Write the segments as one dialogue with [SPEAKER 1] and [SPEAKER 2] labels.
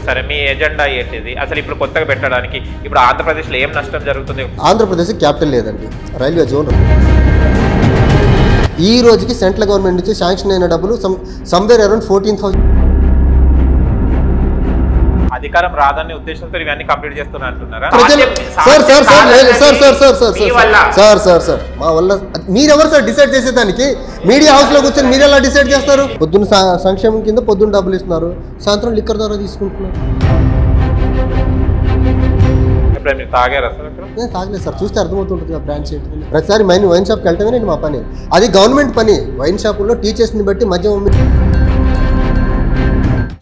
[SPEAKER 1] సరే మీ ఎజెండా ఏంటిది అసలు ఇప్పుడు కొత్తగా పెట్టడానికి? ఇప్పుడు ఆంధ్రప్రదేశ్లో ఏం నష్టం జరుగుతుంది?
[SPEAKER 2] ఆంధ్రప్రదేశ్ క్యాపిటల్ లేదండి, రైల్వే జోన్. ఈ రోజుకి సెంట్రల్ గవర్నమెంట్ నుంచి శాంక్షన్ అయిన డబ్బులు సమ్వేర్ అరౌండ్ 14,000.
[SPEAKER 1] అధికారం రాదనే ఉద్దేశంతో ఇవన్నీ కంప్లీట్ చేస్తున్నా అంటున్నారా?
[SPEAKER 2] సార్ మా వల్ల మీరెవరు సార్ డిసైడ్ చేసేదానికి? మీడియా హౌస్ లో కూర్చొని మీరు ఎలా డిసైడ్ చేస్తారు? పొద్దున్న సంక్షేమం కింద పొద్దున్న డబ్బులు ఇస్తున్నారు, సాయంత్రం లిక్కర్ ద్వారా తీసుకుంటున్నారు.
[SPEAKER 1] మీరు తాగారా సార్?
[SPEAKER 2] నేను తాగలేదు సార్, చూస్తే అర్థమవుతుంటుంది బ్రాంచ్ ఏంటి. ప్రతిసారి వైన్ షాప్కి వెళ్ళటమే నేను మా పని, అది గవర్నమెంట్ పని. వైన్ షాపుల్లో టీచర్స్ని బట్టి మద్యం.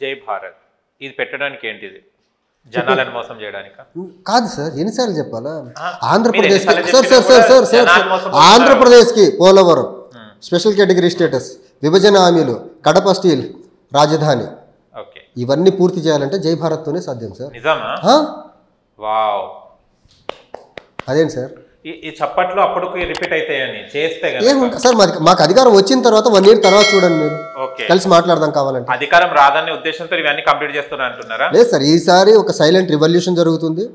[SPEAKER 1] జై భారత్ ఇది పెట్టడానికి ఏంటిది? జనాలను మోసం చేయడానికి
[SPEAKER 2] కాదు సార్, ఎన్నిసార్లు చెప్పాలా? ఆంధ్రప్రదేశ్ ఆంధ్రప్రదేశ్కి పోలవరం స్పెషల్ కేటగిరీ స్టేటస్, విభజన హామీలు, కడప స్టీల్ రాజధాని, ఇవన్నీ పూర్తి చేయాలంటే జై భారత్తోనే సాధ్యం సార్.
[SPEAKER 1] నిజమా? వావ్,
[SPEAKER 2] అదేంటి సార్
[SPEAKER 1] ఈ చప్పట్లు అప్పుడు రిపీట్ అవుతాయని చేస్తే
[SPEAKER 2] సార్? మాకు అధికారం వచ్చిన తర్వాత 1 year తర్వాత చూడండి, మీరు కలిసి మాట్లాడదాం కావాలంటే.
[SPEAKER 1] అధికారం రాదనే ఉద్దేశంతో ఇవన్నీ కంప్లీట్ చేస్తున్నా అంటున్నారా?
[SPEAKER 2] లేదు సార్, ఈసారి ఒక సైలెంట్ రివల్యూషన్ జరుగుతుంది.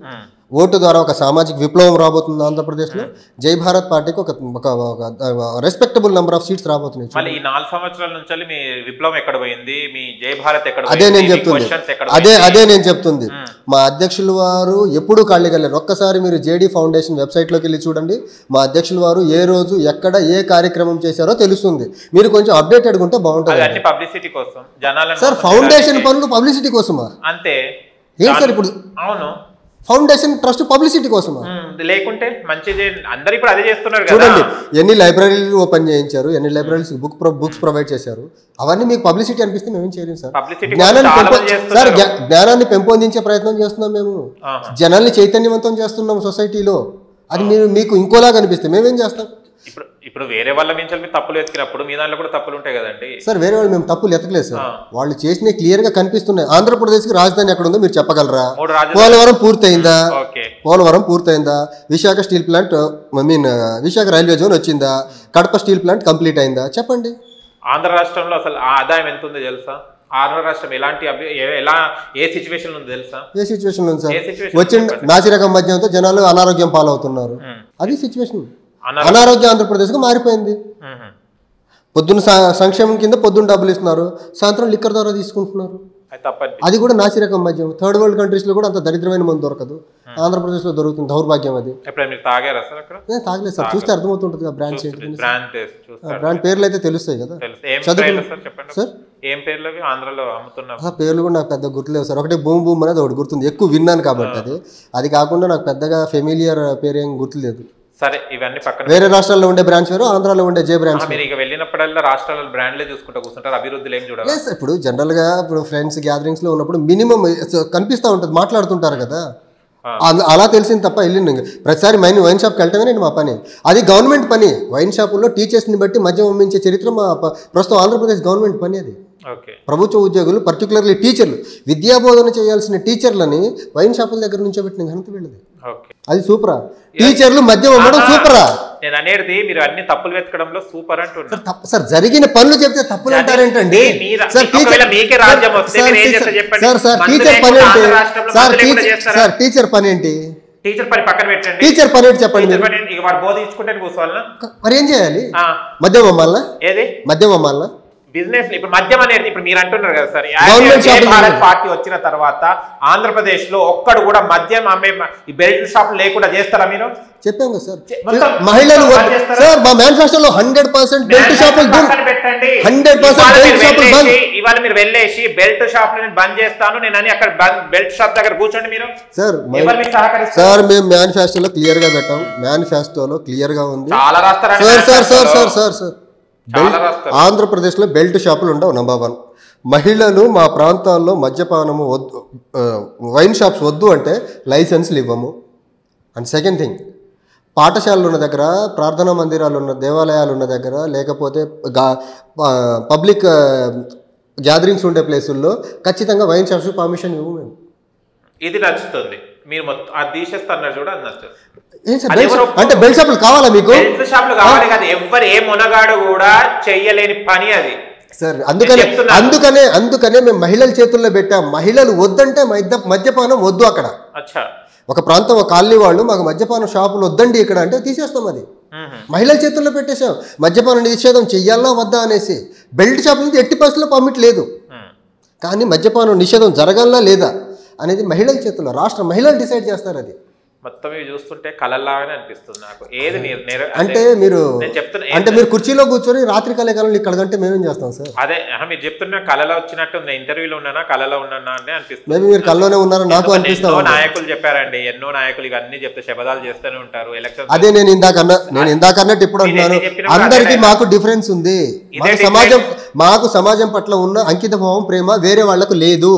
[SPEAKER 2] ఓటు ద్వారా ఒక సామాజిక విప్లవం రాబోతుంది ఆంధ్రప్రదేశ్లో. జై భారత్ పార్టీకి ఒక రెస్పెక్టబుల్ నెంబర్ ఆఫ్ సీట్స్ రాబోతున్నాయి.
[SPEAKER 1] మళ్ళీ ఈ 4 సంవత్సరాల నుంచి మీ విప్లవం ఎక్కడ పోయింది? మీ జై భారత్ ఎక్కడ?
[SPEAKER 2] అదే నేను చెప్తుంది. మా అధ్యక్షుల వారు ఎప్పుడూ ఖాళీ వెళ్ళారు. ఒక్కసారి మీరు జేడీ ఫౌండేషన్ వెబ్సైట్లోకి వెళ్ళి చూడండి, మా అధ్యక్షుల వారు ఏ రోజు ఎక్కడ ఏ కార్యక్రమం చేశారో తెలుస్తుంది. మీరు కొంచెం అప్డేటెడ్గా ఉంటే బాగుంటుంది.
[SPEAKER 1] పబ్లిసిటీ కోసం జనాలు
[SPEAKER 2] సార్, ఫౌండేషన్ పనులు పబ్లిసిటీ కోసమా?
[SPEAKER 1] అంతే
[SPEAKER 2] ఏంటి సార్ ఇప్పుడు?
[SPEAKER 1] అవును,
[SPEAKER 2] ఫౌండేషన్ ట్రస్ట్ పబ్లిసిటీ కోసమా?
[SPEAKER 1] లేకుంటే మంచిది. అందరు ఇప్పుడు అదే చేస్తున్నారు.
[SPEAKER 2] చూడండి, ఎన్ని లైబ్రరీలు ఓపెన్ చేయించారు, ఎన్ని లైబ్రరీస్ బుక్స్ ప్రొవైడ్ చేశారు. అవన్నీ మీకు పబ్లిసిటీ అనిపిస్తే మేమేం చేయలేం సార్. జ్ఞానాన్ని పెంపొందించే ప్రయత్నం చేస్తున్నాం మేము. జనాల్ని చైతన్యవంతం చేస్తున్నాం సొసైటీలో. అది మీకు ఇంకోలాగా అనిపిస్తే మేమేం చేస్తాం?
[SPEAKER 1] ఇప్పుడు వేరే వాళ్ళ మించి మీరు తప్పులు ఎత్తినప్పుడు మీ దాంట్లో కూడా తప్పులు ఉంటాయి కదండి
[SPEAKER 2] సార్. వేరే వాళ్ళు మేము తప్పులు ఎత్తకలేదు సార్, వాళ్ళు చేసినవి క్లియర్ గా కనిపిస్తున్నాయి. ఆంధ్రప్రదేశ్కి రాజధాని ఎక్కడ ఉందో మీరు చెప్పగలరా? పోలవరం పూర్తయిందా? Visakha steel plant Visakha railway zone వచ్చిందా? కడప స్టీల్ ప్లాంట్ కంప్లీట్ అయిందా? చెప్పండి.
[SPEAKER 1] ఆంధ్ర రాష్ట్రంలో అసలు ఆదాయం ఎంత ఉందో తెలుసా? ఆంధ్ర రాష్ట్రం ఏ సిచ్యువేషన్ ఉందో తెలుసా?
[SPEAKER 2] ఏ సిచ్యువేషన్ ఉంది సార్? వచ్చిన నాసిరకం మద్యంతో జనాలు అనారోగ్యం పాలవుతున్నారు. అది సిచ్యువేషన్. అనారోగ్య ఆంధ్రప్రదేశ్గా మారిపోయింది. పొద్దున్న సంక్షేమం కింద పొద్దున్న డబ్బులు ఇస్తున్నారు, సాయంత్రం లిక్కర్ ద్వారా తీసుకుంటున్నారు. అది కూడా నాసిరకం మద్యం. థర్డ్ వరల్డ్ కంట్రీస్ లో కూడా అంత దరిద్రమైన మందు దొరకదు, ఆంధ్రప్రదేశ్ లో దొరుకుతుంది. దౌర్భాగ్యం అది. నేను తాగలేదు సార్, చూస్తే అర్థమవుతుంటుంది. బ్రాండ్ పేర్లు అయితే తెలుస్తాయి కదా.
[SPEAKER 1] సార్ ఏం పేర్లు ఆంధ్రలో అమ్ముతున్నారు?
[SPEAKER 2] పేర్లు కూడా నాకు పెద్ద గుర్తులేవు సార్. ఒకటి బూమ్ బూమ్ అనేది ఒకటి గుర్తుంది, ఎక్కువ విన్నాను కాబట్టి. అది కాకుండా నాకు పెద్దగా ఫెమిలియర్ పేరు ఏం గుర్తులేదు.
[SPEAKER 1] సరే, ఇవన్నీ పక్కన.
[SPEAKER 2] వేరే రాష్ట్రాల్లో ఉండే బ్రాంచ్ వేరు, ఆంధ్రాలో ఉండే జే బ్రాంచ్.
[SPEAKER 1] మీరు ఇక వెళ్ళినప్పుడల్లా రాష్ట్రాల బ్రాండ్లే చూసుకుంటూ కూర్చుంటారు, అభివృద్ధులు ఏం చూడాలి?
[SPEAKER 2] ఇప్పుడు జనరల్ గా ఇప్పుడు ఫ్రెండ్స్ గ్యాదరింగ్స్ లో ఉన్నప్పుడు మినిమం కనిపిస్తూ ఉంటుంది, మాట్లాడుతుంటారు కదా, అలా తెలిసింది తప్ప వెళ్ళింది. ప్రతిసారి వైన్ షాప్కి వెళ్ళటమే నేను మా పని, అది గవర్నమెంట్ పని. వైన్ షాపుల్లో టీచర్స్ని బట్టి మద్యం అమ్మించే చరిత్ర మా ప్రస్తుతం ఆంధ్రప్రదేశ్ గవర్నమెంట్ పని. అది ప్రభుత్వ ఉద్యోగులు, పర్టికులర్లీ టీచర్లు, విద్యాబోధన చేయాల్సిన టీచర్లని వైన్ షాపుల దగ్గర నుంచో పెట్టిన ఘనత వీళ్ళది. అది సూపరా? టీచర్లు మద్యం అమ్మడం సూపరా?
[SPEAKER 1] నేను అనేది మీరు అన్ని తప్పులు వెతకడంలో సూపర్ అంటున్నారు
[SPEAKER 2] సార్. జరిగిన పనులు చెప్తే తప్పులు అంటారేంటండి సార్? టీచర్ పని ఏంటి సార్? టీచర్ పని ఏంటి?
[SPEAKER 1] టీచర్ పని పక్కన పెట్టండి.
[SPEAKER 2] టీచర్ పని ఏంటి చెప్పండి.
[SPEAKER 1] బోధించుకుంటే కూర్చోవాలన్నా?
[SPEAKER 2] మరి ఏం చేయాలి? మద్యం అమ్మాలనా? ఏది మద్యం అమ్మాలనా?
[SPEAKER 1] బిజినెస్ ఇప్పుడు మద్యం అనేది ఇప్పుడు మీరు అంటున్నారు కదా సార్, భారత్ పార్టీ వచ్చిన తర్వాత ఆంధ్రప్రదేశ్ లో ఒక్కడు కూడా మద్యం అమ్మే ఈ బెల్ట్ షాప్ లేకుండా చేస్తారా? మీరు
[SPEAKER 2] చెప్పాం కదా సార్, మహిళలు సార్ మా మేనిఫెస్టోలో 100% బెల్ట్ షాపులు పెట్టండి. 100% బెల్ట్ షాపులు బంద్.
[SPEAKER 1] ఇవాళ మీరు వెళ్ళేసి బెల్ట్ షాప్ బంద్ చేస్తాను నేను అని అక్కడ బెల్ట్ షాప్ దగ్గర కూర్చోండి మీరు.
[SPEAKER 2] సార్ మేము మేనిఫెస్టోలో క్లియర్ గా పెట్టాం, మేనిఫెస్టోలో క్లియర్ గా ఉంది.
[SPEAKER 1] చాలా రాస్తారు
[SPEAKER 2] సార్. ఆంధ్రప్రదేశ్లో బెల్ట్ షాపులు ఉండవు. నంబర్ 1. మహిళలు మా ప్రాంతాల్లో మద్యపానము వద్దు, వైన్ షాప్స్ వద్దు అంటే లైసెన్స్లు ఇవ్వము. అండ్ సెకండ్ థింగ్, పాఠశాలలు ఉన్న దగ్గర, ప్రార్థనా మందిరాలు ఉన్న, దేవాలయాలు ఉన్న దగ్గర, లేకపోతే పబ్లిక్ గ్యాదరింగ్స్ ఉండే ప్లేసుల్లో ఖచ్చితంగా వైన్ షాప్స్ పర్మిషన్ ఇవ్వము మేము.
[SPEAKER 1] ఇది నచ్చుతుంది. మీరు మొత్తం అది తీసేస్తున్నారు చూడ, అది నచ్చుతుంది.
[SPEAKER 2] అంటే బెల్ట్ షాపులు కావాలా మీకు?
[SPEAKER 1] బెల్ట్ షాపులు కావాలి కదా, ఎవరు ఏ మునగాడు కూడా చెయ్యలేని పని అది.
[SPEAKER 2] సార్ అందుకనే మేము మహిళల చేతుల్లో పెట్టాం. మహిళలు వద్దంటే మద్యపానం వద్దు అక్కడ. ఒక ప్రాంతం ఒక కాలనీ వాళ్ళు మాకు మద్యపానం షాపులు వద్దండి ఇక్కడ అంటే తీసేస్తాం. అది మహిళల చేతుల్లో పెట్టేశాం. మద్యపానం నిషేధం చెయ్యాలా వద్దా అనేసి. బెల్ట్ షాపులకి ఎట్టి పరిస్థితుల్లో పర్మిట్ లేదు, కానీ మద్యపానం నిషేధం జరగాలా లేదా అనేది మహిళల చేతుల్లో, రాష్ట్ర మహిళలు డిసైడ్ చేస్తారు. అది
[SPEAKER 1] మొత్తం ఇవి చూస్తుంటే కళలాగానే అనిపిస్తుంది నాకు. ఏది
[SPEAKER 2] అంటే మీరు కుర్చీలో కూర్చొని రాత్రి కళాకాలం ఇక్కడ కంటే మేమేం చేస్తాం సార్?
[SPEAKER 1] అదే మీరు చెప్తున్నా కళలో వచ్చినట్టు ఉంది. ఇంటర్వ్యూలో ఉన్నానా కళలో ఉన్నానా అని అనిపిస్తుంది.
[SPEAKER 2] మేబీ మీరు కళలోనే ఉన్నారో నాకు అనిపిస్తుంది.
[SPEAKER 1] ఎన్నో నాయకులు చెప్పారండి, ఎన్నో నాయకులు ఇక అన్ని చెప్తే శబదాలు చేస్తూనే ఉంటారు. ఎలక్షన్
[SPEAKER 2] అదే నేను ఇందాక అన్నట్టు ఇప్పుడు అంటున్నాను. అందరికీ మాకు డిఫరెన్స్ ఉంది. మాకు సమాజం పట్ల ఉన్న అంకిత భావం, ప్రేమ వేరే వాళ్లకు లేదు.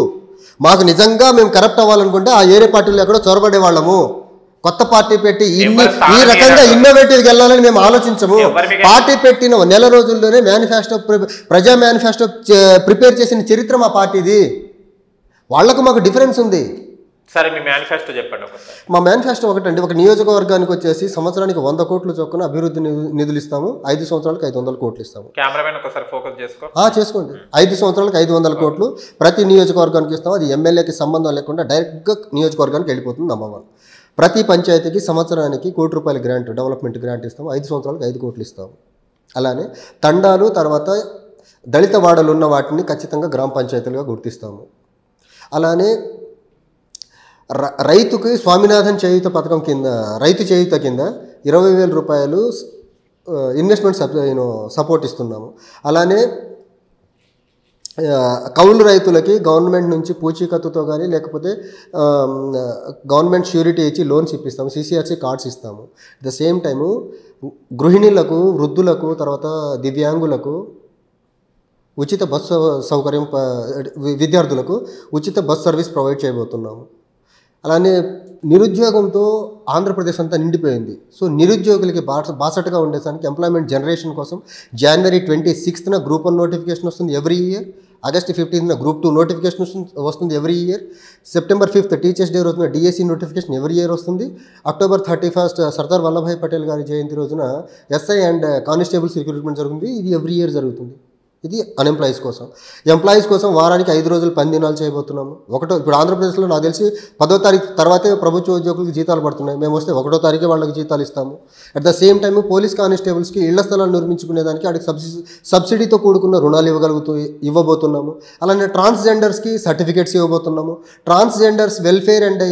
[SPEAKER 2] మాకు నిజంగా మేము కరప్ట్ అవ్వాలనుకుంటే ఆ ఏరే పార్టీలో ఎక్కడో చొరబడే వాళ్ళము. కొత్త పార్టీ పెట్టి ఈ రకంగా ఇన్నోవేటివ్గా వెళ్ళాలని మేము ఆలోచించము. పార్టీ పెట్టిన నెల రోజుల్లోనే ప్రజా మేనిఫెస్టో ప్రిపేర్ చేసిన చరిత్ర మా పార్టీది. వాళ్లకు మాకు డిఫరెన్స్ ఉంది.
[SPEAKER 1] సరే మీ మేనిఫెస్టో చెప్పండి ఒకసారి.
[SPEAKER 2] మా మేనిఫెస్టో ఒకటండి, ఒక నియోజకవర్గానికి వచ్చేసి సంవత్సరానికి 100 కోట్ల చొప్పున అభివృద్ధి నిధులు ఇస్తాము. 5 సంవత్సరాలకు 500 కోట్లు ఇస్తాము.
[SPEAKER 1] కెమెరామెన్ ఒకసారి ఫోకస్
[SPEAKER 2] చేసుకోండి. 5 సంవత్సరాలకు 500 కోట్లు ప్రతి నియోజకవర్గానికి ఇస్తాము. అది ఎమ్మెల్యేకి సంబంధం లేకుండా డైరెక్ట్గా నియోజకవర్గానికి వెళ్ళిపోతుంది. నంబర్ 1. ప్రతి పంచాయతీకి సంవత్సరానికి ₹1 కోటి గ్రాంట్, డెవలప్మెంట్ గ్రాంట్ ఇస్తాము. 5 సంవత్సరాలకు 5 కోట్లు ఇస్తాము. అలానే తండాలు తర్వాత దళిత వాడలు ఉన్న వాటిని ఖచ్చితంగా గ్రామ పంచాయతీలుగా గుర్తిస్తాము. అలానే రైతుకి స్వామినాథన్ చేయూత పథకం కింద, రైతు చేయూత కింద 20,000 రూపాయలు ఇన్వెస్ట్మెంట్ సపోర్ట్ ఇస్తున్నాము. అలానే కౌలు రైతులకి గవర్నమెంట్ నుంచి పూచీకత్తుతో కానీ లేకపోతే గవర్నమెంట్ ష్యూరిటీ ఇచ్చి లోన్స్ ఇప్పిస్తాము. CCRC కార్డ్స్ ఇస్తాము. అట్ ద సేమ్ టైము గృహిణులకు, వృద్ధులకు, తర్వాత దివ్యాంగులకు ఉచిత బస్సు సౌకర్యం, విద్యార్థులకు ఉచిత బస్ సర్వీస్ ప్రొవైడ్ చేయబోతున్నాము. అలానే నిరుద్యోగంతో ఆంధ్రప్రదేశ్ అంతా నిండిపోయింది. సో నిరుద్యోగులకి బాసటగా ఉండేసానికి ఎంప్లాయ్మెంట్ జనరేషన్ కోసం January 26న Group 1 నోటిఫికేషన్ వస్తుంది ఎవ్రీ ఇయర్. August 15న Group 2 నోటిఫికేషన్ వస్తుంది every year. September 5th teachers day రోజున DSC నోటిఫికేషన్ ఎవ్రీ ఇయర్ వస్తుంది. October 31st సర్దార్ వల్లభాయ్ పటేల్ గారి జయంతి రోజున SI అండ్ కానిస్టేబుల్స్ రిక్రూట్మెంట్ జరుగుతుంది. ఇది ఎవ్రీ ఇయర్ జరుగుతుంది. ఇది అన్ఎంప్లాయీస్ కోసం. ఎంప్లాయీస్ కోసం వారానికి 5 రోజులు పని దినాలు చేయబోతున్నాము. ఇప్పుడు ఆంధ్రప్రదేశ్లో నాకు తెలిసి 10వ తారీఖు తర్వాతే ప్రభుత్వ ఉద్యోగులకు జీతాలు పడుతున్నాయి. మేము వస్తే 1వ తారీఖే వాళ్ళకి జీతాలు ఇస్తాము. At the same time police కానిస్టేబుల్స్కి ఇళ్ల స్థలాలు నిర్మించుకునేదానికి వాటికి సబ్సిడీతో కూడుకున్న రుణాలు ఇవ్వబోతున్నాము. అలానే ట్రాన్స్జెండర్స్కి సర్టిఫికేట్స్ ఇవ్వబోతున్నాము. Transgenders welfare and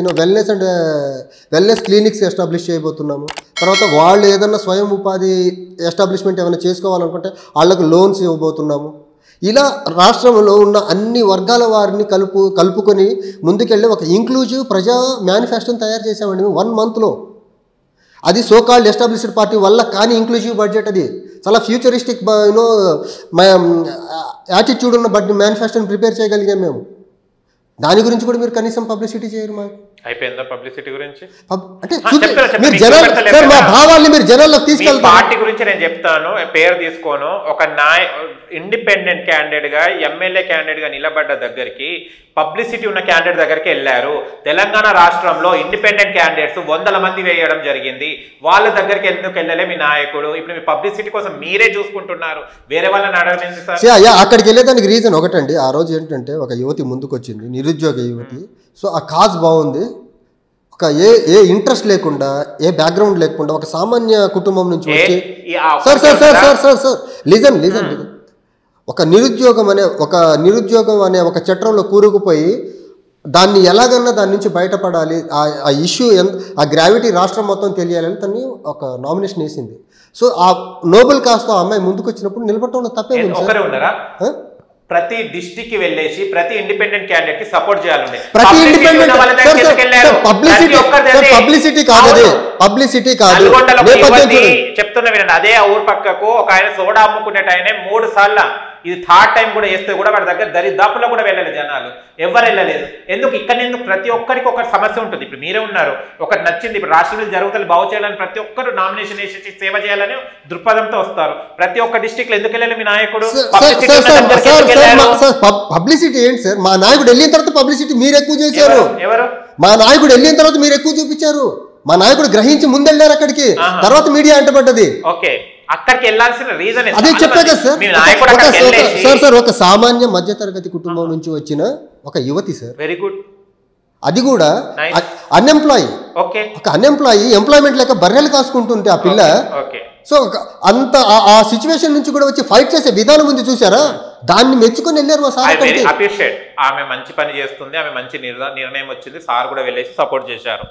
[SPEAKER 2] wellness clinics establish చేయబోతున్నాము. తర్వాత వాళ్ళు ఏదన్నా స్వయం ఉపాధి ఎస్టాబ్లిష్మెంట్ ఏమైనా చేసుకోవాలనుకుంటే వాళ్ళకు లోన్స్ ఇవ్వబోతున్నాము. ఇలా రాష్ట్రంలో ఉన్న అన్ని వర్గాల వారిని కలుపుకొని ముందుకెళ్ళి ఒక ఇంక్లూజివ్ ప్రజా మేనిఫెస్టోని తయారు చేసామండి 1 monthలో. అది సోకాల్డ్ ఎస్టాబ్లిష్డ్ పార్టీ వల్ల కానీ ఇంక్లూజివ్ బడ్జెట్. అది చాలా ఫ్యూచరిస్టిక్ యాటిట్యూడ్ ఉన్న మేనిఫెస్టోని ప్రిపేర్ చేయగలిగాం మేము. దాని గురించి కూడా మీరు కనీసం పబ్లిసిటీ చేయరు. మాకు
[SPEAKER 1] అయిపోయిందా పబ్లిసిటీ గురించి?
[SPEAKER 2] అంటే మా భావాల్ని మీరు జనాల్లోకి తీసుకెళ్తారు.
[SPEAKER 1] పార్టీ గురించి నేను చెప్తాను, పేరు తీసుకోను. ఒక ఇండిపెండెంట్ క్యాండిడేట్ గా, ఎమ్మెల్యే క్యాండిడేట్ గా నిలబడ్డ దగ్గరికి పబ్లిసిటీ ఉన్న క్యాండిడేట్ దగ్గరికి వెళ్ళారు. తెలంగాణ రాష్ట్రంలో ఇండిపెండెంట్ క్యాండిడేట్స్ 100 మంది వేయడం జరిగింది. వాళ్ళ దగ్గరికి ఎందుకు వెళ్ళలే మీ నాయకుడు? ఇప్పుడు మీ పబ్లిసిటీ కోసం మీరే చూసుకుంటున్నారు, వేరే వాళ్ళని అడగలేదు సార్.
[SPEAKER 2] అక్కడికి వెళ్ళేదానికి రీజన్ ఒకటండి. ఆ రోజు ఏంటంటే ఒక యువతి ముందుకు వచ్చింది, నిరుద్యోగ యువతి. సో ఆ కాజ్ బాగుంది. ఒక ఏ ఇంట్రెస్ట్ లేకుండా, ఏ బ్యాక్గ్రౌండ్ లేకుండా, ఒక సామాన్య కుటుంబం నుంచి వచ్చి సార్ లిజన్ ఒక నిరుద్యోగం అనే ఒక చట్రంలో కూరుకుపోయి దాన్ని ఎలాగన్నా దాని నుంచి బయటపడాలి, ఆ ఇష్యూ ఆ గ్రావిటీ రాష్ట్రం మొత్తం తెలియాలని తను ఒక నామినేషన్ వేసింది. సో ఆ నోబెల్ కాస్తో ఆ అమ్మాయి ముందుకు వచ్చినప్పుడు నిలబడటంలో తప్పే ఉంది.
[SPEAKER 1] ప్రతి డిస్ట్రిక్ట్ కి వెళ్ళేసి ప్రతి ఇండిపెండెంట్ క్యాండిడేట్ కి సపోర్ట్ చేయాలండి.
[SPEAKER 2] పబ్లిసిటీ కాదు
[SPEAKER 1] చెప్తున్నా వినండి. అదే ఊరు పక్కకు ఒక ఆయన సోడా అమ్ముకునేట ఆయన 3 సార్లు, ఇది 3rd టైం కూడా వేస్తే కూడా వాడి దగ్గర దరిదాపులో కూడా వెళ్ళలేదు జనాలు, ఎవరు వెళ్ళలేదు. ఎందుకు? ఇక్కడ ఎందుకు? ప్రతి ఒక్కరికి ఒక సమస్య ఉంటుంది. ఇప్పుడు మీరే ఉన్నారు, ఒకటి నచ్చింది, ఇప్పుడు రాష్ట్రంలో జరుగుతుంది బాగు చేయాలని ప్రతి ఒక్కరు నామినేషన్ వేసి సేవ చేయాలని దృక్పథంతో వస్తారు. ప్రతి ఒక్క డిస్ట్రిక్ట్ లో ఎందుకు వెళ్ళాలి మీ నాయకుడు?
[SPEAKER 2] పబ్లిసిటీ ఏంటి సార్? మా నాయకుడు వెళ్ళిన తర్వాత పబ్లిసిటీ మీరు ఎక్కువ చేశారు.
[SPEAKER 1] ఎవరు?
[SPEAKER 2] మా నాయకుడు వెళ్ళిన తర్వాత మీరు ఎక్కువ చూపించారు. మా నాయకుడు గ్రహించి ముందెళ్ళారు అక్కడికి, తర్వాత మీడియా అంటపడ్డది.
[SPEAKER 1] ఓకే, అక్కడికి వెళ్ళాల్సిన రీజన్
[SPEAKER 2] అదే చెప్పా కదా సార్. సార్ ఒక సామాన్య మధ్యతరగతి కుటుంబం నుంచి వచ్చిన ఒక యువతి సార్,
[SPEAKER 1] వెరీ గుడ్,
[SPEAKER 2] అది కూడా అన్ఎంప్లాయీ, ఒక అన్ఎంప్లాయీ ఎంప్లాయ్మెంట్ లేక బర్రెలు కాసుకుంటుంటే ఆ పిల్ల, సో అంత ఆ సిచ్యువేషన్ నుంచి కూడా వచ్చి ఫైట్ చేసే విధానం ఉంది చూసారా, దాన్ని మెచ్చుకొని వెళ్ళారు మా సార్.
[SPEAKER 1] అప్రిషియేట్, ఆమె మంచి పని చేస్తుంది, ఆమె మంచి నిర్ణయం వచ్చింది, సార్ కూడా వెళ్ళేసి సపోర్ట్ చేశారు.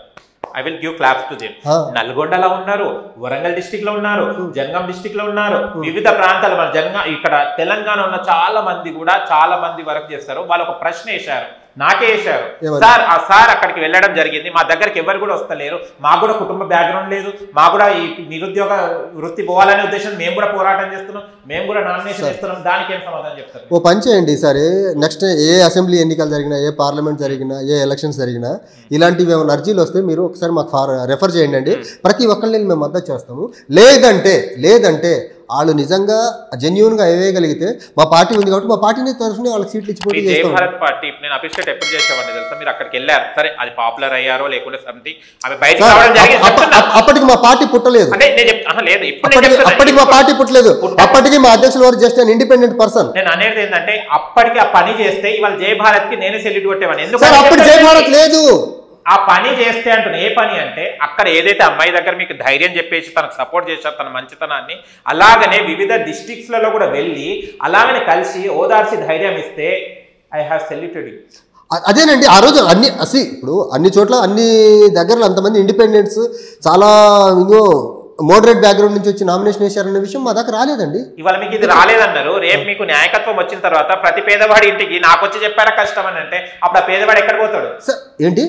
[SPEAKER 1] I will give claps to them. నల్గొండలో ఉన్నారు, వరంగల్ డిస్టిక్ లో ఉన్నారు, జనగాం డిస్టిక్ లో ఉన్నారు, వివిధ ప్రాంతాలు మన ఇక్కడ తెలంగాణ ఉన్న చాలా మంది వర్క్ చేస్తారు. వాళ్ళు ఒక ప్రశ్న వేశారు, నాకే వేశారు, సార్ అక్కడికి వెళ్ళడం జరిగింది, మా దగ్గరికి ఎవరు కూడా వస్తలేరు, మాకు కూడా కుటుంబ బ్యాక్గ్రౌండ్ లేదు, మాకు కూడా ఈ నిరుద్యోగ వృత్తి పోవాలనే ఉద్దేశం, మేము కూడా పోరాటం చేస్తున్నాం, మేము కూడా నామినేషన్ ఇస్తున్నాం, దానికి ఏం సమాధానం చెప్తారు?
[SPEAKER 2] ఓ పని చేయండి సరే, నెక్స్ట్ ఏ అసెంబ్లీ ఎన్నికలు జరిగినా, ఏ పార్లమెంట్ జరిగినా, ఏ ఎలక్షన్స్ జరిగినా ఇలాంటివి ఏమైనా అర్జీలు వస్తే మీరు ఒకసారి మాకు రెఫర్ చేయండి, ప్రతి ఒక్కరిని మేము మద్దతు చేస్తాము. లేదంటే వాళ్ళు నిజంగా జెన్యూన్ గా వేయగలిగితే మా పార్టీ ఉంది కాబట్టి మా పార్టీని తరఫున వాళ్ళకి సీట్లు ఇచ్చి
[SPEAKER 1] జై భారత్ పార్టీ నేను అప్రిషియేట్ ఎప్పుడు చేసేవాడిని తెలుసా, మీరు అక్కడికి వెళ్ళారు సరే, అది పాపులర్ అయ్యారో లేకుంటే సంథింగ్ ఆమె బయట
[SPEAKER 2] అప్పటికి మా పార్టీ పుట్టలేదు, అప్పటికి మా పార్టీ పుట్టలేదు, అప్పటికి మా అధ్యక్షులు వారు జస్ట్ ఇండిపెండెంట్ పర్సన్.
[SPEAKER 1] నేను అనేది ఏంటంటే అప్పటికి ఆ పని చేస్తే ఇవాళ జై భారత్ కి నేను సెల్యూట్ కొట్టేవాడిని. ఎందుకు
[SPEAKER 2] అప్పటి జై భారత్ లేదు,
[SPEAKER 1] ఆ పని చేస్తే అంటున్నా. ఏ పని అంటే అక్కడ ఏదైతే అమ్మాయి దగ్గర మీకు ధైర్యం చెప్పేసి తనకు సపోర్ట్ చేశారు తన మంచితనాన్ని, అలాగనే వివిధ డిస్ట్రిక్ట్స్లలో కూడా వెళ్ళి అలాగనే కలిసి ఓదార్చి ధైర్యం ఇస్తే ఐ హ్యావ్ సెల్యూటెడ్ యూ.
[SPEAKER 2] అదేనండి ఆ రోజు ఇప్పుడు అన్ని చోట్ల అన్ని దగ్గరలో అంతమంది ఇండిపెండెంట్స్ చాలా మోడరేట్ బ్యాక్గ్రౌండ్ నుంచి వచ్చి నామినేషన్ వేశారనే విషయం మా దగ్గర రాలేదండి.
[SPEAKER 1] ఇవాళ మీకు ఇది రాలేదన్నారు, రేపు మీకు న్యాయకత్వం వచ్చిన తర్వాత ప్రతి పేదవాడి ఇంటికి నాకు వచ్చి చెప్పారా కష్టం అని అంటే అప్పుడు ఆ పేదవాడు ఎక్కడ పోతాడు?
[SPEAKER 2] ఏంటి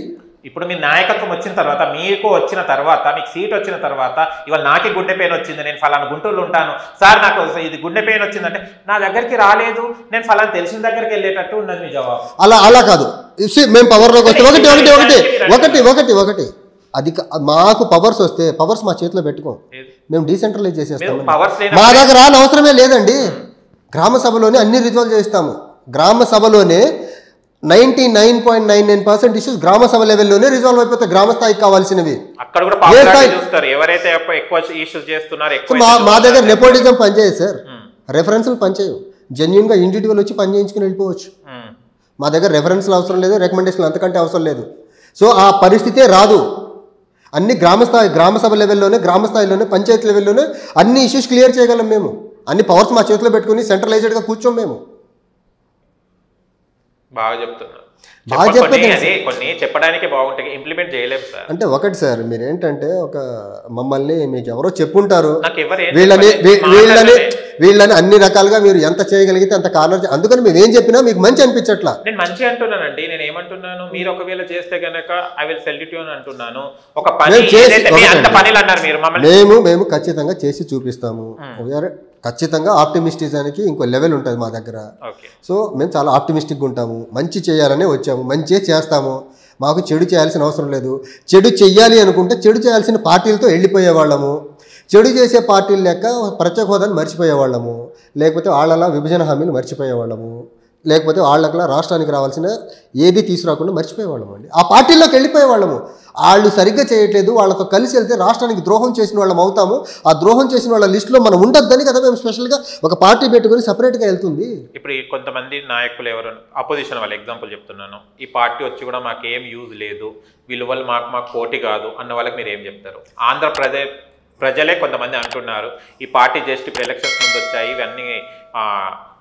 [SPEAKER 1] ఇప్పుడు మీ నాయకత్వం వచ్చిన తర్వాత, మీకు వచ్చిన తర్వాత, మీకు సీట్ వచ్చిన తర్వాత ఇవాళ నాకే గుండె పెయిన్ వచ్చింది, నేను ఫలానా గుంటూరులో ఉంటాను సార్, నాకు ఇది గుండె పెయిన్ వచ్చిందంటే నా దగ్గరికి రాలేదు, నేను ఫలానా తెలిసిన దగ్గరికి వెళ్ళేటట్టు ఉన్నది మీ జవాబు.
[SPEAKER 2] అలా కాదు, మేము పవర్లోకి వస్తే ఒకటి అది మాకు పవర్స్ వస్తే పవర్స్ మా చేతిలో పెట్టుకోం, మేము డీసెంట్రలైజ్ చేసేస్తాం. మా దగ్గర రాని అవసరమే లేదండి. గ్రామ సభలోనే అన్ని రిజాల్వ్ చేస్తాము. గ్రామ సభలోనే 99.99% ఇష్యూస్ గ్రామ సభ లెవెల్లోనే రిజాల్వ్ అయిపోతాయి, గ్రామ స్థాయికి కావాల్సినవి. మా దగ్గర నెపోటిజం పనిచేయదు సార్, రెఫరెన్స్లు పనిచేయవు, జెన్యున్ గా ఇండివిజువల్ వచ్చి పని చేయించుకుని వెళ్ళిపోవచ్చు. మా దగ్గర రెఫరెన్స్లు అవసరం లేదు, రికమెండేషన్లు అంతకంటే అవసరం లేదు. సో ఆ పరిస్థితే రాదు. అన్ని గ్రామ సభ లెవెల్లోనే, గ్రామ స్థాయిలోనే, పంచాయతీ లెవెల్లోనే అన్ని ఇష్యూస్ క్లియర్ చేయగలం మేము. అన్ని పవర్స్ మా చేతిలో పెట్టుకుని సెంట్రలైజ్డ్గా కూర్చోం మేము.
[SPEAKER 1] బాగా చెప్తున్నా,
[SPEAKER 2] కొన్ని
[SPEAKER 1] చెప్పడానికి బాగుంటాయి, ఇంప్లిమెంట్ చేయలేము సార్.
[SPEAKER 2] అంటే ఒకటి సార్, మీరు ఏంటంటే ఒక మమ్మల్ని మీకు ఎవరో చెప్పుంటారు, వీళ్ళని అన్ని రకాలుగా మీరు ఎంత చేయగలిగితే అంత కార్నర్, అందుకని మేము ఏం చెప్పినా మీకు మంచి అనిపించట్లా.
[SPEAKER 1] నేను మంచి అంటున్నానండి, నేను ఏమంటున్నాను, మీరు ఒకవేళ చేస్తే కనుక ఐ విల్ సెల్యూట్ యు అని అంటున్నాను. ఒక పని
[SPEAKER 2] మేము ఖచ్చితంగా చేసి చూపిస్తాము. ఖచ్చితంగా ఆప్టిమిస్టిజానికి ఇంకో లెవెల్ ఉంటుంది మా దగ్గర. సో మేము చాలా ఆప్టిమిస్టిక్గా ఉంటాము, మంచి చేయాలనే వచ్చాము, మంచి చేస్తాము, మాకు చెడు చేయాల్సిన అవసరం లేదు. చెడు చెయ్యాలి అనుకుంటే చెడు చేయాల్సిన పార్టీలతో వెళ్ళిపోయేవాళ్ళము, చెడు చేసే పార్టీలు లెక్క ప్రత్యేక హోదాను మర్చిపోయేవాళ్ళము, లేకపోతే వాళ్ళలా విభజన హామీలు మర్చిపోయేవాళ్ళము, లేకపోతే వాళ్ళకలా రాష్ట్రానికి రావాల్సిన ఏది తీసుకురాకుండా మర్చిపోయేవాళ్ళము అండి. ఆ పార్టీల్లోకి వెళ్ళిపోయేవాళ్ళము. వాళ్ళు సరిగ్గా చేయట్లేదు, వాళ్ళతో కలిసి వెళ్తే రాష్ట్రానికి ద్రోహం చేసిన వాళ్ళం అవుతాము, ఆ ద్రోహం చేసిన వాళ్ళ లిస్టులో మనం ఉండొద్దని కదా మేము స్పెషల్గా ఒక పార్టీ పెట్టుకుని సపరేట్గా వెళ్తుంది.
[SPEAKER 1] ఇప్పుడు కొంతమంది నాయకులు ఎవరు అపోజిషన్ వాళ్ళ ఎగ్జాంపుల్ చెప్తున్నాను, ఈ పార్టీ వచ్చి కూడా మాకేం యూజ్ లేదు, వీళ్ళు వాళ్ళు మాకు పోటీ కాదు అన్న వాళ్ళకి మీరు ఏం చెప్తారు? ప్రజలే కొంతమంది అంటున్నారు ఈ పార్టీ జస్ట్ ఇప్పుడు ఎలక్షన్స్ ముందు వచ్చాయి, ఇవన్నీ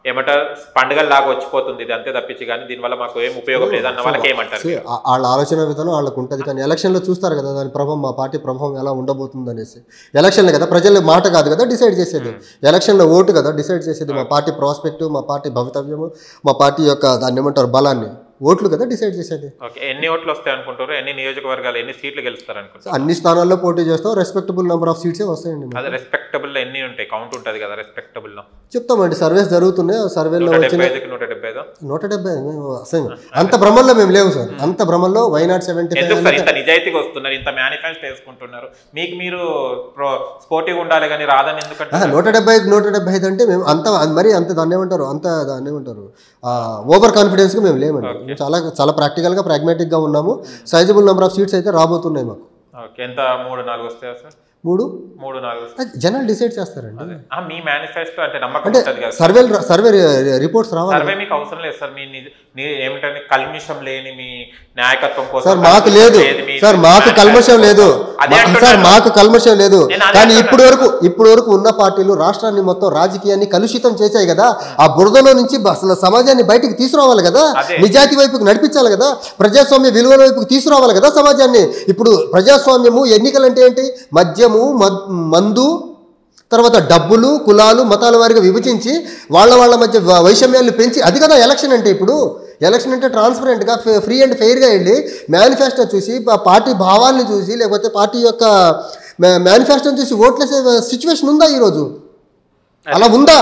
[SPEAKER 1] ఏమంటారు పండుగల్లాగా వచ్చిపోతుంది, ఇది అంతే తప్పించి కానీ దీనివల్ల మాకు ఏం ఉపయోగం లేదు అన్న వాళ్ళకి ఏమంటారు?
[SPEAKER 2] వాళ్ళ ఆలోచన విధానం వాళ్ళకు ఉంటుంది, కానీ ఎలక్షన్లో చూస్తారు కదా దాని ప్రభావం, మా పార్టీ ప్రభావం ఎలా ఉండబోతుంది అనేసి. ఎలక్షన్లు కదా, ప్రజల మాట కాదు కదా డిసైడ్ చేసేది, ఎలక్షన్లో ఓటు కదా డిసైడ్ చేసేది. మా పార్టీ ప్రాస్పెక్టివ్, మా పార్టీ భవితవ్యము, మా పార్టీ యొక్క దాన్ని ఏమంటారు బలాన్ని, ఓట్లు కదా డిసైడ్ చేసేది.
[SPEAKER 1] ఎన్ని ఓట్లు వస్తాయి అనుకుంటారు? ఎన్ని నియోజకవర్గాలు ఎన్ని సీట్లు గెలుస్తారు అనుకుంటారు?
[SPEAKER 2] అన్ని స్థానాల్లో పోటీ చేస్తాం, రెస్పెక్టబుల్ నెంబర్ ఆఫ్ సీట్సే వస్తాయండి.
[SPEAKER 1] అది రెస్పెక్టబుల్ ఎన్ని ఉంటాయి? కౌంట్ ఉంటుంది కదా రెస్పెక్టబుల్ లో?
[SPEAKER 2] చెప్తామండి, సర్వేస్ జరుగుతున్నాయి, సర్వేలో 170 అంత భ్రమంలో మేము లేవు సార్, అంత భ్రమంలో వైనాట్ 75
[SPEAKER 1] ఇంత నిజాయితీగా వస్తున్నారు, ఇంత మేనిఫెస్టో వేసుకుంటున్నారు, మీకు మీరు స్పోర్టివ్ ఉండాలి కానీ రాదని ఎందుకంటే
[SPEAKER 2] 175 అంటే మేము అంత మరి అంత దాన్ని ఏమంటారు, ఓవర్ కాన్ఫిడెన్స్గా మేము లేమండి. చాలా చాలా ప్రాక్టికల్గా ప్రాగ్మాటిక్గా ఉన్నాము. సైజబుల్ నెంబర్ ఆఫ్ సీట్స్ అయితే రాబోతున్నాయి మాకు.
[SPEAKER 1] ఎంత 3-4 వస్తాయా సార్?
[SPEAKER 2] జనాలు డిసైడ్ చేస్తారండి.
[SPEAKER 1] మీ మేనిఫెస్టో అంటే నమ్మకం
[SPEAKER 2] అంటే
[SPEAKER 1] ఉంటది కదా.
[SPEAKER 2] సర్వే రిపోర్ట్స్ రావాలి.
[SPEAKER 1] సర్వే మీకు అవసరం లేదు సార్. మీ ఏమిటంటే కల్మిషం లేని మీ నాయకత్వం కోసం.
[SPEAKER 2] సార్ మాకు లేదు సార్, మాకు కల్మషం లేదు సార్, మాకు కల్మషం లేదు. కానీ ఇప్పుడు వరకు ఉన్న పార్టీలు రాష్ట్రాన్ని మొత్తం రాజకీయాన్ని కలుషితం చేశాయి కదా. ఆ బురదలో నుంచి అసలు సమాజాన్ని బయటికి తీసుకురావాలి కదా, నిజాయితీ వైపుకి నడిపించాలి కదా, ప్రజాస్వామ్య విలువల వైపుకి తీసుకురావాలి కదా సమాజాన్ని. ఇప్పుడు ప్రజాస్వామ్యము ఎన్నికలు అంటే ఏంటి? మద్యము, మందు, తర్వాత డబ్బులు, కులాలు, మతాల వారిగా విభజించి వాళ్ళ మధ్య వైషమ్యాలు పెంచి, అది కదా ఎలక్షన్ అంటే. ఇప్పుడు ఎలక్షన్ అంటే ట్రాన్స్పరెంట్గా, ఫ్రీ అండ్ ఫెయిర్గా వెళ్ళి మేనిఫెస్టో చూసి, పార్టీ భావాలను చూసి, లేకపోతే పార్టీ యొక్క మేనిఫెస్టోని చూసి ఓట్లేసే సిచ్యువేషన్ ఉందా ఈరోజు? అలా ఉందా?